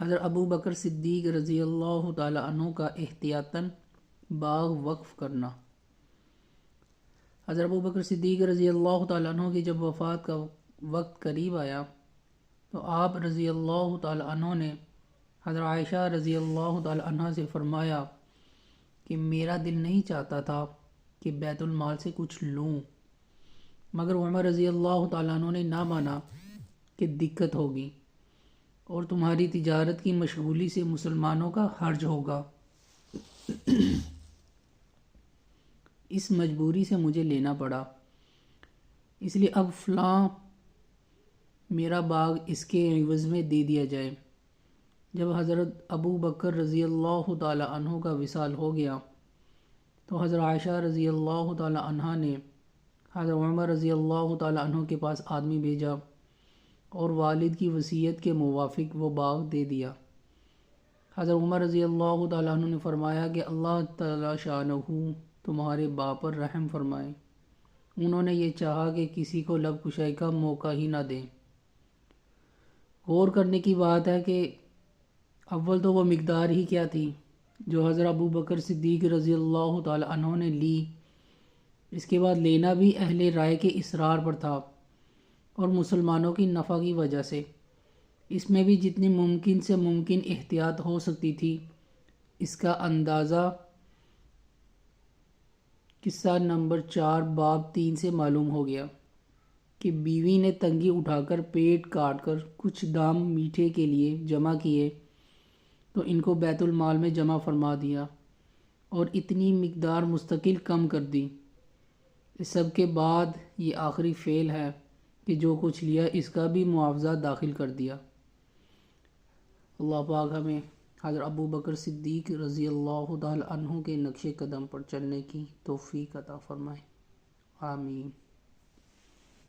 حضرت ابو بکر صدیق رضی اللہ تعالی عنہ کا احتیاطاً باغ وقف کرنا۔ حضرت ابو بکر صدیق رضی اللہ تعالی عنہ کی جب وفات کا وقت قریب آیا تو آپ رضی اللہ تعالی عنہ نے حضرت عائشہ رضی اللہ تعالی عنہ سے فرمایا کہ میرا دل نہیں چاہتا تھا کہ بیت المال سے کچھ لوں، مگر عمر رضی اللہ تعالیٰ عنہ نے نہ مانا کہ دقت ہوگی اور تمہاری تجارت کی مشغولی سے مسلمانوں کا حرج ہوگا، اس مجبوری سے مجھے لینا پڑا، اس لیے اب فلاں میرا باغ اس کے عوض میں دے دیا جائے۔ جب حضرت ابو بکر رضی اللہ تعالی عنہ کا وصال ہو گیا تو حضرت عائشہ رضی اللہ تعالی عنہ نے حضرت عمر رضی اللہ تعالی عنہ کے پاس آدمی بھیجا اور والد کی وصیت کے موافق وہ باغ دے دیا۔ حضرت عمر رضی اللہ تعالی عنہ نے فرمایا کہ اللہ تعالی شانہ تمہارے باپ پر رحم فرمائے، انہوں نے یہ چاہا کہ کسی کو لب کشائی کا موقع ہی نہ دیں۔ غور کرنے کی بات ہے کہ اول تو وہ مقدار ہی کیا تھی جو حضرت ابو بکر صدیق رضی اللہ تعالی عنہ نے لی، اس کے بعد لینا بھی اہل رائے کے اصرار پر تھا اور مسلمانوں کی نفع کی وجہ سے۔ اس میں بھی جتنی ممکن سے ممکن احتیاط ہو سکتی تھی، اس کا اندازہ قصہ نمبر 4 باب 3 سے معلوم ہو گیا کہ بیوی نے تنگی اٹھا کر پیٹ کاٹ کر کچھ دام میٹھے کے لیے جمع کیے تو ان کو بیت المال میں جمع فرما دیا اور اتنی مقدار مستقل کم کر دی۔ اس سب کے بعد یہ آخری فعل ہے کہ جو کچھ لیا اس کا بھی معاوضہ داخل کر دیا۔ اللہ پاک ہمیں حضرت ابو بکر صدیق رضی اللہ تعالی عنہ کے نقش قدم پر چلنے کی توفیق عطا فرمائے، آمین۔